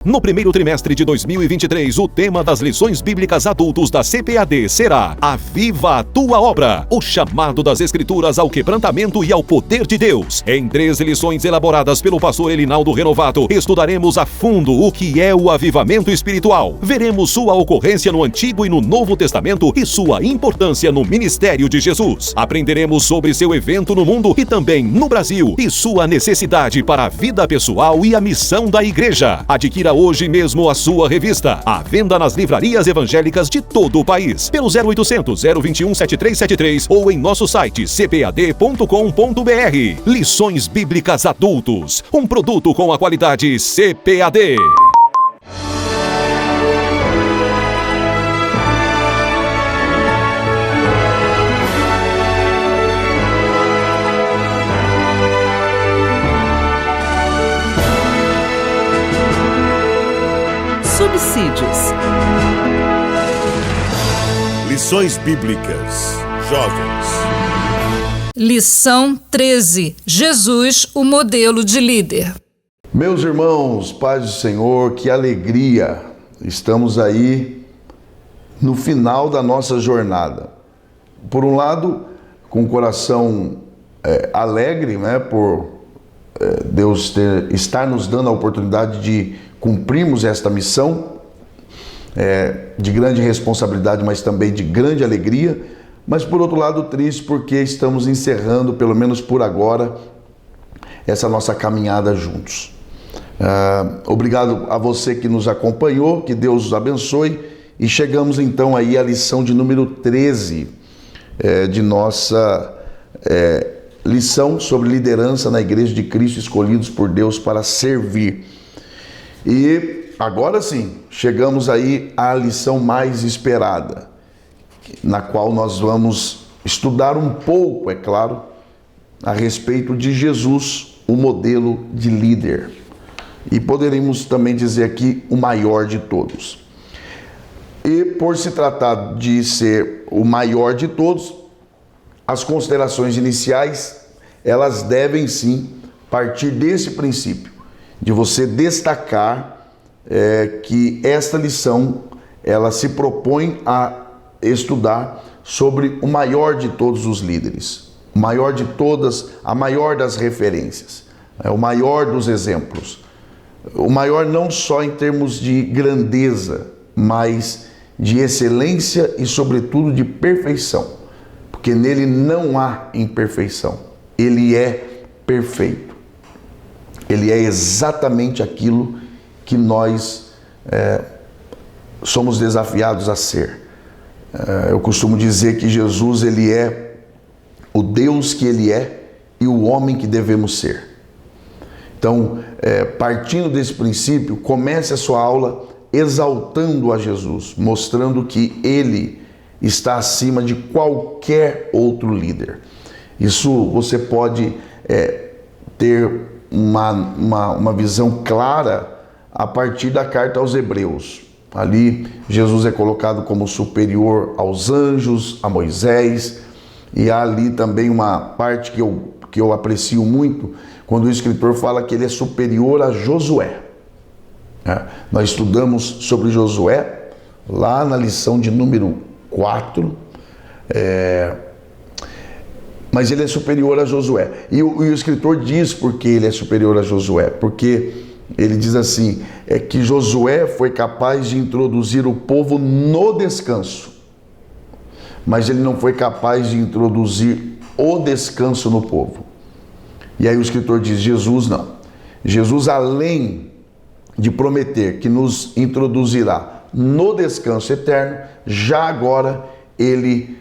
No primeiro trimestre de 2023, o tema das lições bíblicas adultos da CPAD será Aviva a Tua Obra, o chamado das Escrituras ao quebrantamento e ao poder de Deus. Em 13 lições elaboradas pelo pastor Elinaldo Renovato, estudaremos a fundo o que é o avivamento espiritual. Veremos sua ocorrência no Antigo e no Novo Testamento e sua importância no ministério de Jesus. Aprenderemos sobre seu evento no mundo e também no Brasil e sua necessidade para a vida pessoal e a missão da igreja. Adquira hoje mesmo a sua revista, à venda nas livrarias evangélicas de todo o país, pelo 0800 021 7373 ou em nosso site cpad.com.br. Lições Bíblicas Adultos, um produto com a qualidade CPAD. Subsídios. Lições Bíblicas Jovens. Lição 13. Jesus, o modelo de líder. Meus irmãos, paz do Senhor, que alegria! Estamos aí no final da nossa jornada. Por um lado, com o coração alegre, né, por Deus estar nos dando a oportunidade de cumprirmos esta missão de grande responsabilidade, mas também de grande alegria, mas por outro lado triste porque estamos encerrando, pelo menos por agora, essa nossa caminhada juntos. Obrigado a você que nos acompanhou, que Deus os abençoe, e chegamos então aí à lição de número 13 de nossa lição sobre liderança na Igreja de Cristo, escolhidos por Deus para servir. E agora sim, chegamos aí à lição mais esperada, na qual nós vamos estudar um pouco, é claro, a respeito de Jesus, o modelo de líder. E poderíamos também dizer aqui o maior de todos. E por se tratar de ser o maior de todos, as considerações iniciais, elas devem sim partir desse princípio, de você destacar que esta lição, ela se propõe a estudar sobre o maior de todos os líderes, o maior de todas, a maior das referências, o maior dos exemplos, o maior não só em termos de grandeza, mas de excelência e sobretudo de perfeição, porque nele não há imperfeição, ele é perfeito. Ele é exatamente aquilo que nós somos desafiados a ser. Eu costumo dizer que Jesus, ele é o Deus que ele é e o homem que devemos ser. Então, partindo desse princípio, comece a sua aula exaltando a Jesus, mostrando que ele está acima de qualquer outro líder. Isso você pode ter uma visão clara a partir da carta aos Hebreus. Ali Jesus é colocado como superior aos anjos, a Moisés, e há ali também uma parte que eu aprecio muito, quando o escritor fala que ele é superior a Josué. Nós estudamos sobre Josué lá na lição de número 4, mas ele é superior a Josué. E o escritor diz por que ele é superior a Josué. Porque ele diz assim, que Josué foi capaz de introduzir o povo no descanso. Mas ele não foi capaz de introduzir o descanso no povo. E aí o escritor diz, Jesus não. Jesus, além de prometer que nos introduzirá no descanso eterno, já agora ele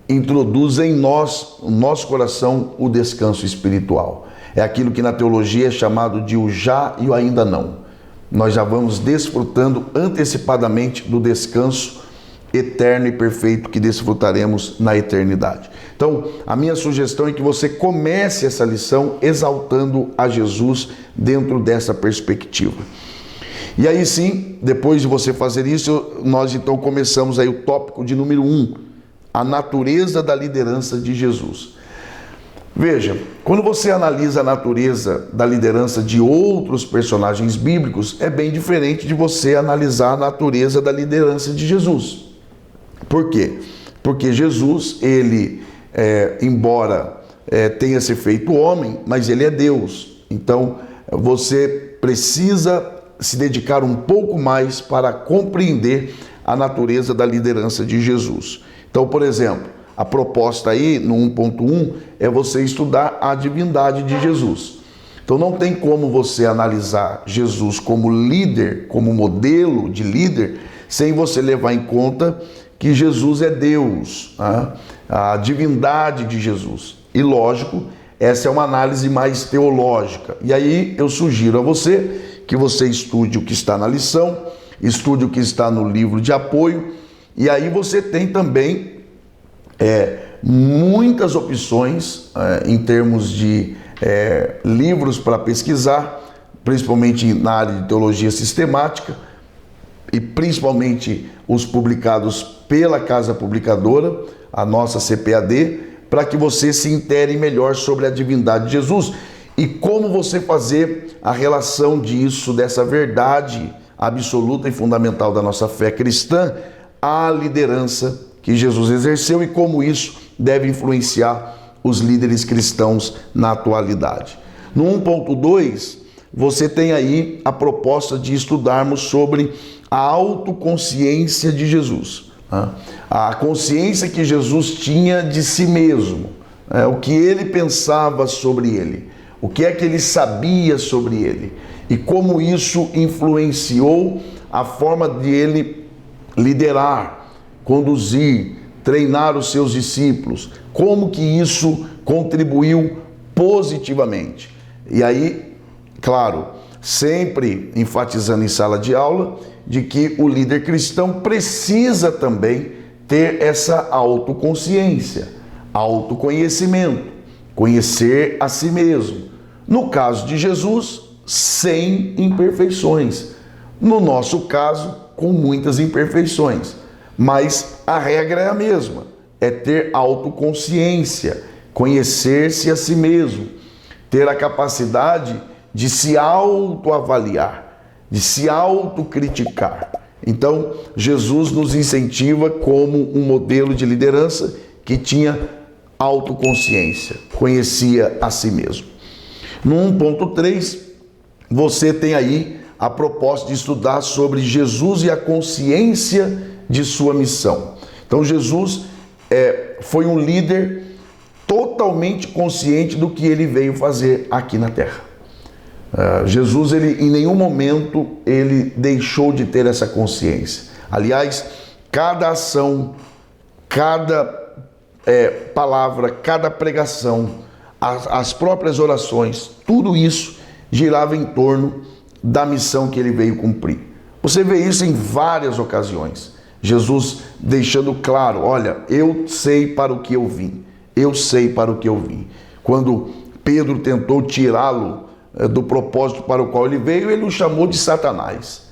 introduz em nós, no nosso coração, o descanso espiritual. É aquilo que na teologia é chamado de o já e o ainda não. Nós já vamos desfrutando antecipadamente do descanso eterno e perfeito que desfrutaremos na eternidade. Então, a minha sugestão é que você comece essa lição exaltando a Jesus dentro dessa perspectiva. E aí sim, depois de você fazer isso, nós então começamos aí o tópico de número 1, a natureza da liderança de Jesus. Veja, quando você analisa a natureza da liderança de outros personagens bíblicos, é bem diferente de você analisar a natureza da liderança de Jesus. Por quê? Porque Jesus, ele, embora tenha se feito homem, mas ele é Deus. Então, você precisa se dedicar um pouco mais para compreender a natureza da liderança de Jesus. Então, por exemplo, a proposta aí, no 1.1, é você estudar a divindade de Jesus. Então não tem como você analisar Jesus como líder, como modelo de líder, sem você levar em conta que Jesus é Deus, né? A divindade de Jesus. E lógico, essa é uma análise mais teológica. E aí eu sugiro a você que você estude o que está na lição, estude o que está no livro de apoio, e aí você tem também muitas opções em termos de livros para pesquisar, principalmente na área de teologia sistemática, e principalmente os publicados pela Casa Publicadora, a nossa CPAD, para que você se intere melhor sobre a divindade de Jesus e como você fazer a relação disso, dessa verdade absoluta e fundamental da nossa fé cristã, à liderança que Jesus exerceu e como isso deve influenciar os líderes cristãos na atualidade. No 1.2, você tem aí a proposta de estudarmos sobre a autoconsciência de Jesus, né? A consciência que Jesus tinha de si mesmo, o que ele pensava sobre ele, o que é que ele sabia sobre ele e como isso influenciou a forma de ele liderar, conduzir, treinar os seus discípulos, como que isso contribuiu positivamente. E aí, claro, sempre enfatizando em sala de aula, de que o líder cristão precisa também ter essa autoconsciência, autoconhecimento, conhecer a si mesmo. No caso de Jesus, sem imperfeições. No nosso caso, com muitas imperfeições. Mas a regra é a mesma, é ter autoconsciência, conhecer-se a si mesmo, ter a capacidade de se autoavaliar, de se autocriticar. Então, Jesus nos incentiva como um modelo de liderança que tinha autoconsciência, conhecia a si mesmo. No 1.3, você tem aí a proposta de estudar sobre Jesus e a consciência de sua missão. Então Jesus foi um líder totalmente consciente do que ele veio fazer aqui na Terra. Jesus, ele, em nenhum momento, ele deixou de ter essa consciência. Aliás, cada ação, cada palavra, cada pregação, as próprias orações, tudo isso girava em torno da missão que ele veio cumprir. Você vê isso em várias ocasiões. Jesus deixando claro, olha, eu sei para o que eu vim. Eu sei para o que eu vim. Quando Pedro tentou tirá-lo do propósito para o qual ele veio, ele o chamou de Satanás.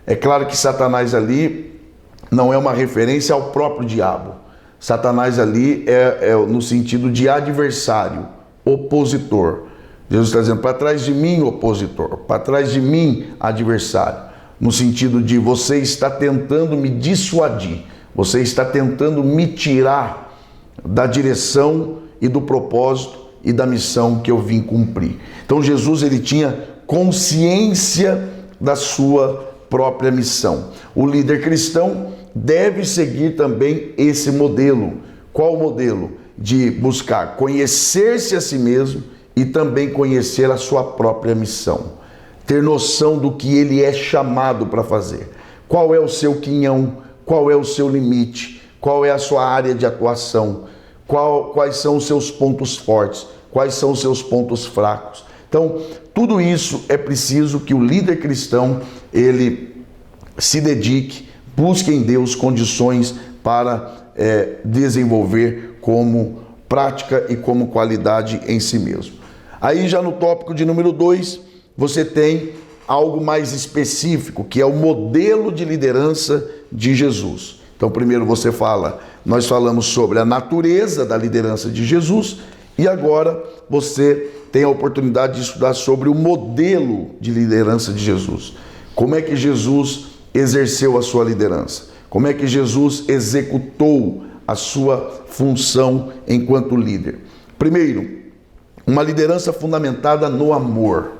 É claro que Satanás ali não é uma referência ao próprio diabo. Satanás ali é no sentido de adversário, opositor. Jesus está dizendo, para trás de mim, opositor, para trás de mim, adversário. No sentido de você está tentando me dissuadir, você está tentando me tirar da direção e do propósito e da missão que eu vim cumprir. Então Jesus, ele tinha consciência da sua própria missão. O líder cristão deve seguir também esse modelo. Qual o modelo? De buscar conhecer-se a si mesmo e também conhecer a sua própria missão. Ter noção do que ele é chamado para fazer. Qual é o seu quinhão? Qual é o seu limite? Qual é a sua área de atuação? Quais são os seus pontos fortes? Quais são os seus pontos fracos? Então, tudo isso é preciso que o líder cristão, ele se dedique, busque em Deus condições para desenvolver como prática e como qualidade em si mesmo. Aí já no tópico de número 2, você tem algo mais específico, que é o modelo de liderança de Jesus. Então, primeiro nós falamos sobre a natureza da liderança de Jesus, E agora você tem a oportunidade de estudar sobre o modelo de liderança de Jesus. Como é que Jesus exerceu a sua liderança? Como é que Jesus executou a sua função enquanto líder? Primeiro, uma liderança fundamentada no amor.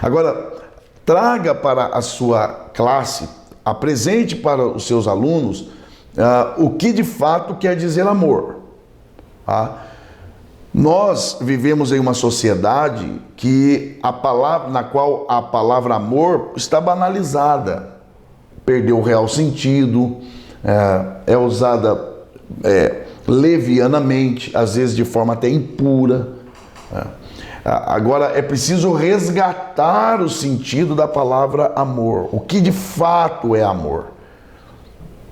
Agora, traga para a sua classe, apresente para os seus alunos o que de fato quer dizer amor. Tá? Nós vivemos em uma sociedade na qual a palavra amor está banalizada, perdeu o real sentido, é usada levianamente, às vezes de forma até impura. Agora é preciso resgatar o sentido da palavra amor, o que de fato é amor.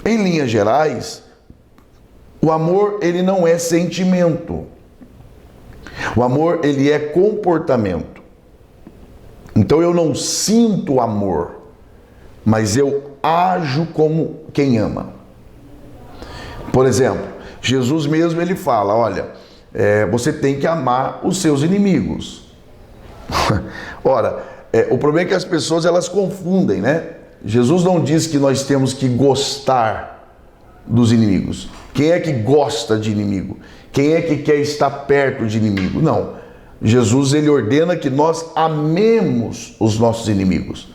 Em linhas gerais, o amor ele não é sentimento. O amor, ele é comportamento. Então eu não sinto amor, mas eu ajo como quem ama. Por exemplo, Jesus mesmo ele fala, olha, você tem que amar os seus inimigos. Ora, o problema é que as pessoas elas confundem, né? Jesus não diz que nós temos que gostar dos inimigos. Quem é que gosta de inimigo? Quem é que quer estar perto de inimigo? Não. Jesus ele ordena que nós amemos os nossos inimigos.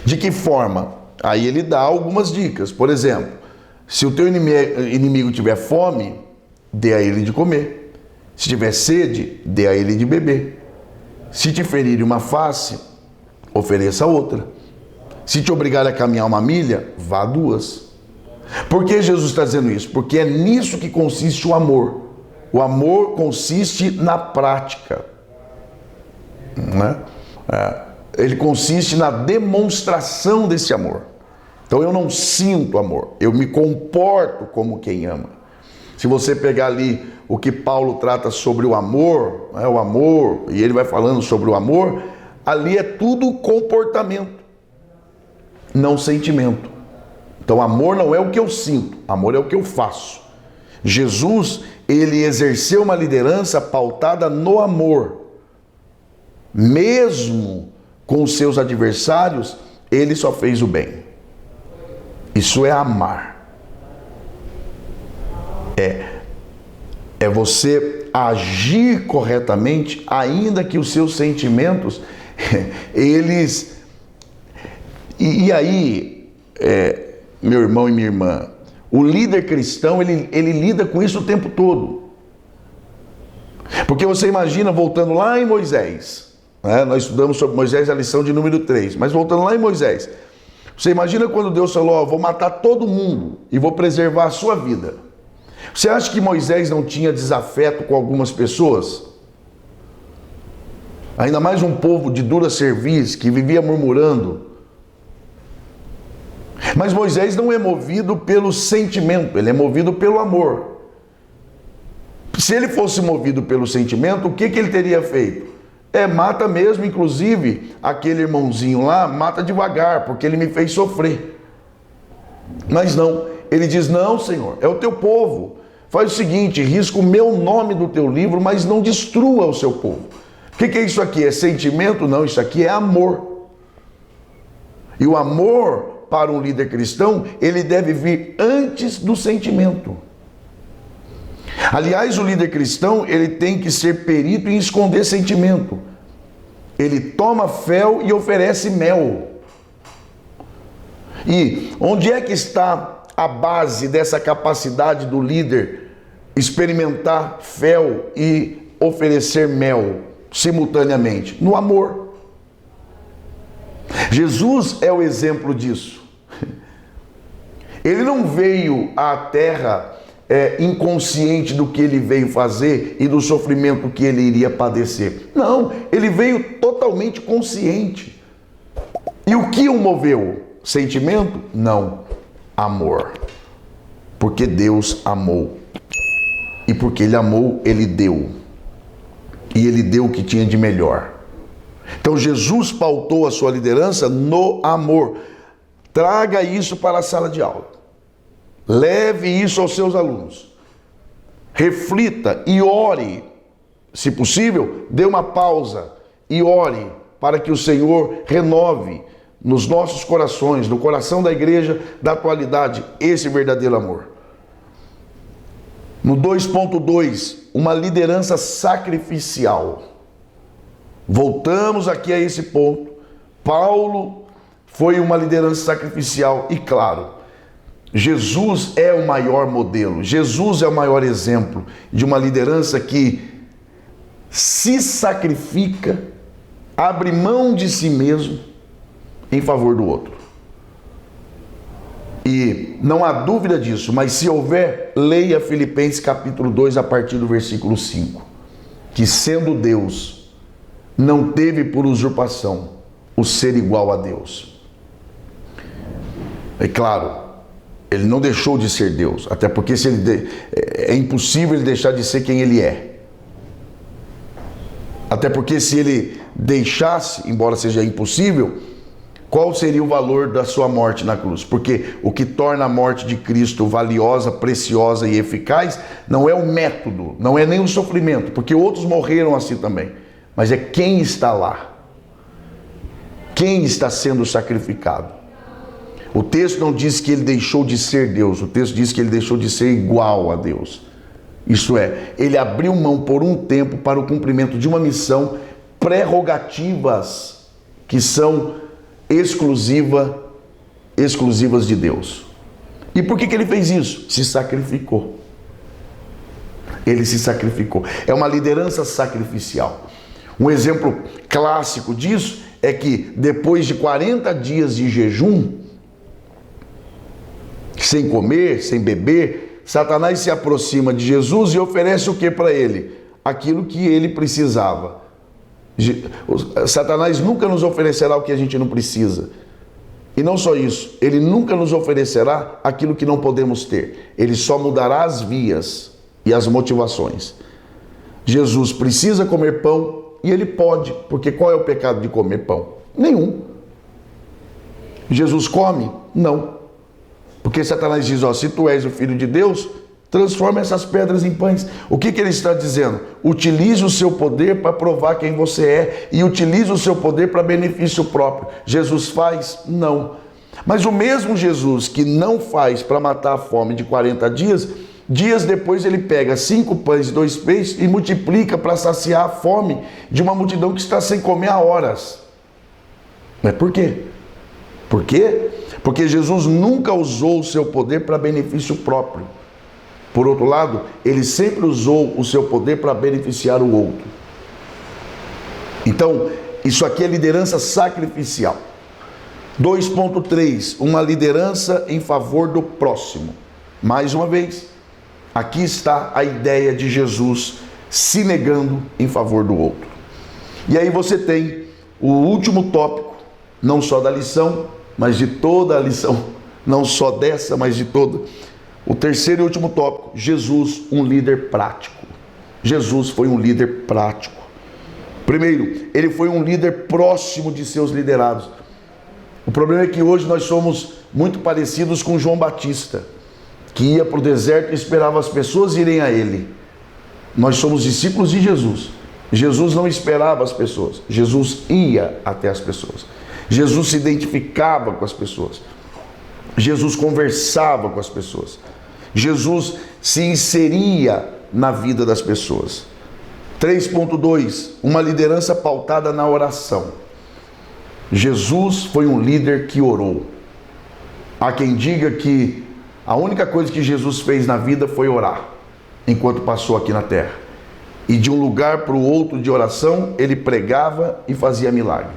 De que forma? Aí ele dá algumas dicas. Por exemplo, se o teu inimigo tiver fome, dê a ele de comer. Se tiver sede, dê a ele de beber. Se te ferir uma face, ofereça outra. Se te obrigar a caminhar uma milha, vá 2. Por que Jesus está dizendo isso? Porque é nisso que consiste o amor. O amor consiste na prática, né? Ele consiste na demonstração desse amor. Então eu não sinto amor, eu me comporto como quem ama. Se você pegar ali o que Paulo trata sobre o amor, e ele vai falando sobre o amor, ali é tudo comportamento, não sentimento. Então amor não é o que eu sinto, amor é o que eu faço. Jesus, ele exerceu uma liderança pautada no amor. Mesmo com os seus adversários, ele só fez o bem. Isso é amar. É você agir corretamente, ainda que os seus sentimentos, eles... E aí, meu irmão e minha irmã, o líder cristão, ele lida com isso o tempo todo. Porque você imagina, voltando lá em Moisés, né? Nós estudamos sobre Moisés a lição de número 3, mas voltando lá em Moisés, você imagina quando Deus falou, vou matar todo mundo e vou preservar a sua vida. Você acha que Moisés não tinha desafeto com algumas pessoas? Ainda mais um povo de dura cerviz que vivia murmurando. Mas Moisés não é movido pelo sentimento, ele é movido pelo amor. Se ele fosse movido pelo sentimento, o que ele teria feito? Mata mesmo, inclusive, aquele irmãozinho lá, mata devagar, porque ele me fez sofrer. Mas não, ele diz, não, Senhor, é o teu povo. Faz o seguinte, risca o meu nome do teu livro, mas não destrua o seu povo. O que é isso aqui? É sentimento? Não, isso aqui é amor. E o amor... para um líder cristão, ele deve vir antes do sentimento. Aliás, o líder cristão, ele tem que ser perito em esconder sentimento. Ele toma fel e oferece mel. E onde é que está a base dessa capacidade do líder experimentar fel e oferecer mel simultaneamente? No amor. Jesus é o exemplo disso. Ele não veio à terra inconsciente do que ele veio fazer e do sofrimento que ele iria padecer. Não, ele veio totalmente consciente. E o que o moveu? Sentimento? Não, amor. Porque Deus amou. E porque ele amou, ele deu. E ele deu o que tinha de melhor. Então Jesus pautou a sua liderança no amor. Traga isso para a sala de aula. Leve isso aos seus alunos. Reflita e ore se possível, dê uma pausa e ore para que o Senhor renove nos nossos corações, no coração da igreja da atualidade, esse verdadeiro amor. No 2.2, uma liderança sacrificial. Voltamos aqui a esse ponto. Paulo foi uma liderança sacrificial e, claro, Jesus é o maior modelo, Jesus é o maior exemplo de uma liderança que se sacrifica, abre mão de si mesmo em favor do outro. E não há dúvida disso, mas se houver, leia Filipenses capítulo 2 a partir do versículo 5, que sendo Deus, não teve por usurpação o ser igual a Deus. É claro, ele não deixou de ser Deus, até porque é impossível ele deixar de ser quem ele é. Até porque se ele deixasse, embora seja impossível, qual seria o valor da sua morte na cruz? Porque o que torna a morte de Cristo valiosa, preciosa e eficaz não é o método, não é nem o sofrimento, porque outros morreram assim também, mas é quem está lá, quem está sendo sacrificado. O texto não diz que ele deixou de ser Deus, o texto diz que ele deixou de ser igual a Deus. Isso é, ele abriu mão por um tempo para o cumprimento de uma missão, prerrogativas que são exclusivas de Deus. E por que ele fez isso? Se sacrificou. Ele se sacrificou. É uma liderança sacrificial. Um exemplo clássico disso é que depois de 40 dias de jejum, sem comer, sem beber, Satanás se aproxima de Jesus e oferece o que para ele? Aquilo que ele precisava. Satanás nunca nos oferecerá o que a gente não precisa. E não só isso, ele nunca nos oferecerá aquilo que não podemos ter. Ele só mudará as vias e as motivações. Jesus precisa comer pão e ele pode, porque qual é o pecado de comer pão? Nenhum. Jesus come? Não. Porque Satanás diz, se tu és o Filho de Deus, transforma essas pedras em pães. O que ele está dizendo? Utilize o seu poder para provar quem você é e utilize o seu poder para benefício próprio. Jesus faz? Não. Mas o mesmo Jesus que não faz para matar a fome de 40 dias, dias depois ele pega 5 pães e 2 peixes e multiplica para saciar a fome de uma multidão que está sem comer há horas. Mas por quê? Por quê? Porque Jesus nunca usou o seu poder para benefício próprio. Por outro lado, ele sempre usou o seu poder para beneficiar o outro. Então, isso aqui é liderança sacrificial. 2.3, uma liderança em favor do próximo. Mais uma vez, aqui está a ideia de Jesus se negando em favor do outro. E aí você tem o último tópico, não só da lição, mas de toda a lição, não só dessa, mas de toda. O terceiro e último tópico, Jesus, um líder prático. Jesus foi um líder prático. Primeiro, ele foi um líder próximo de seus liderados. O problema é que hoje nós somos muito parecidos com João Batista, que ia para o deserto e esperava as pessoas irem a ele. Nós somos discípulos de Jesus. Jesus não esperava as pessoas, Jesus ia até as pessoas. Jesus se identificava com as pessoas. Jesus conversava com as pessoas. Jesus se inseria na vida das pessoas. 3.2, uma liderança pautada na oração. Jesus foi um líder que orou. Há quem diga que a única coisa que Jesus fez na vida foi orar, enquanto passou aqui na terra. E de um lugar para o outro de oração, ele pregava e fazia milagre.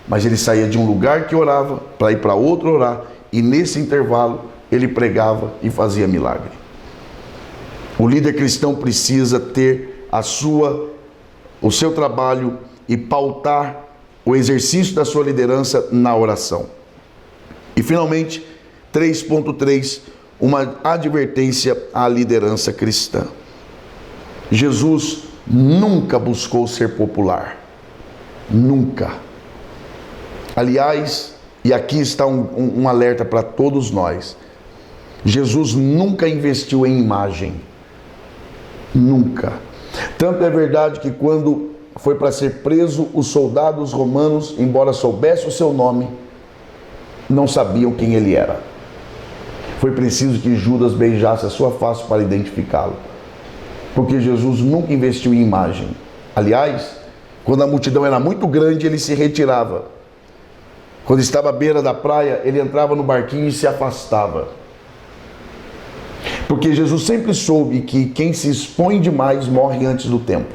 Mas ele saía de um lugar que orava para ir para outro orar, e nesse intervalo ele pregava e fazia milagre. O líder cristão precisa ter o seu trabalho e pautar o exercício da sua liderança na oração. E finalmente, 3.3, uma advertência à liderança cristã. Jesus nunca buscou ser popular. Nunca. Aliás, e aqui está um alerta para todos nós. Jesus nunca investiu em imagem. Nunca. Tanto é verdade que quando foi para ser preso, os soldados romanos, embora soubessem o seu nome, não sabiam quem ele era. Foi preciso que Judas beijasse a sua face para identificá-lo, porque Jesus nunca investiu em imagem. Aliás, quando a multidão era muito grande, ele se retirava. Quando estava à beira da praia, ele entrava no barquinho e se afastava. Porque Jesus sempre soube que quem se expõe demais morre antes do tempo.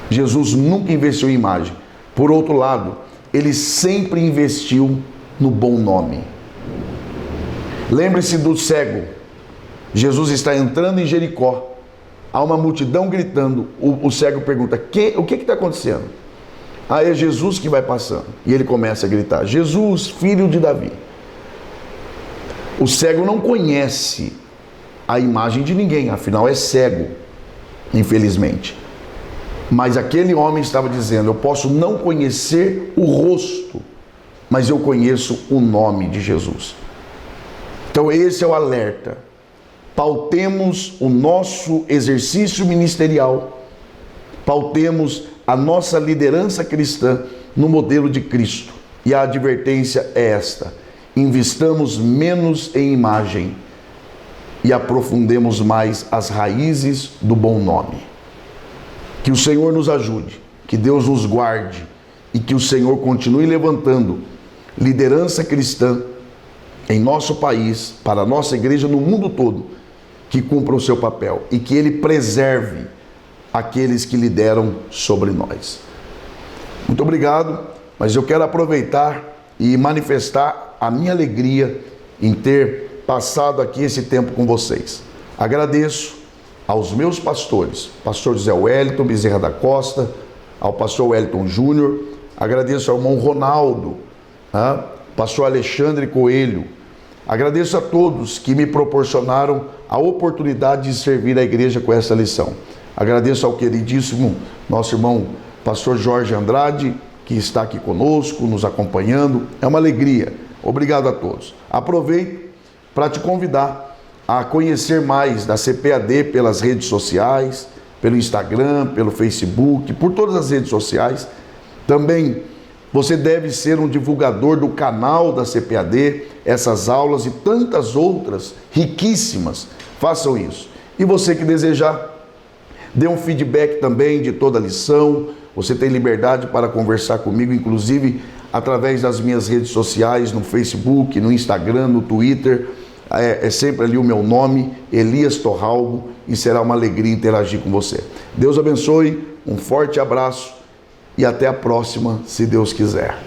Jesus nunca investiu em imagem. Por outro lado, ele sempre investiu no bom nome. Lembre-se do cego. Jesus está entrando em Jericó. Há uma multidão gritando. O cego pergunta, o que está acontecendo? É Jesus que vai passando. E ele começa a gritar, Jesus, filho de Davi. O cego não conhece a imagem de ninguém, afinal é cego, infelizmente. Mas aquele homem estava dizendo, eu posso não conhecer o rosto, mas eu conheço o nome de Jesus. Então esse é o alerta. Pautemos o nosso exercício ministerial, pautemos a nossa liderança cristã no modelo de Cristo. E a advertência é esta: investamos menos em imagem e aprofundemos mais as raízes do bom nome. Que o Senhor nos ajude, que Deus nos guarde e que o Senhor continue levantando liderança cristã em nosso país, para a nossa igreja no mundo todo, que cumpra o seu papel e que Ele preserve aqueles que lideram sobre nós. Muito obrigado, mas eu quero aproveitar e manifestar a minha alegria em ter passado aqui esse tempo com vocês. Agradeço aos meus pastores, pastor José Wellington Bezerra da Costa, ao pastor Wellington Júnior, agradeço ao irmão Ronaldo, pastor Alexandre Coelho, agradeço a todos que me proporcionaram a oportunidade de servir a igreja com essa lição. Agradeço ao queridíssimo nosso irmão pastor Jorge Andrade, que está aqui conosco, nos acompanhando. É uma alegria. Obrigado a todos. Aproveito para te convidar a conhecer mais da CPAD pelas redes sociais, pelo Instagram, pelo Facebook, por todas as redes sociais. Também você deve ser um divulgador do canal da CPAD, essas aulas e tantas outras riquíssimas. Façam isso. E você que desejar, dê um feedback também de toda a lição. Você tem liberdade para conversar comigo, inclusive através das minhas redes sociais, no Facebook, no Instagram, no Twitter. É sempre ali o meu nome, Elias Torralbo, e será uma alegria interagir com você. Deus abençoe, um forte abraço e até a próxima, se Deus quiser.